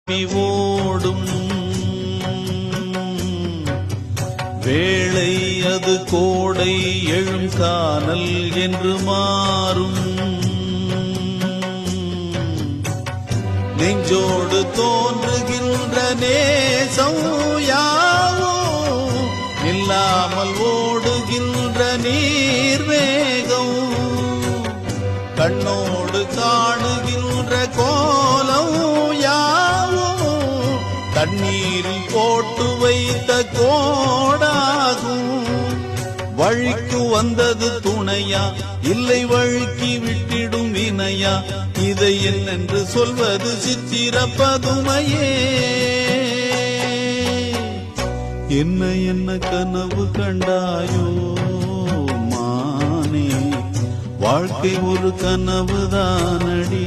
ஓடும் வேளை அது கோடை எழும் கானல் என்று மாறும். நெஞ்சோடு தோன்றுகின்ற நேசம் யாவோ இல்லாமல் ஓடுகின்ற நீர்வேகம். கண்ணோடு காணுகின்ற கோலம் யாவோ தண்ணீரில் போட்டு வைத்த கோடாகும். வழிக்கு வந்தது துணையா இல்லை வழுக்கி விட்டிடும் வினையா? இதை என்னென்று சொல்வது சித்திர பதுமையே? என்ன என்ன கனவு கண்டாயோ மானே, வாழ்க்கை ஒரு கனவுதானடி.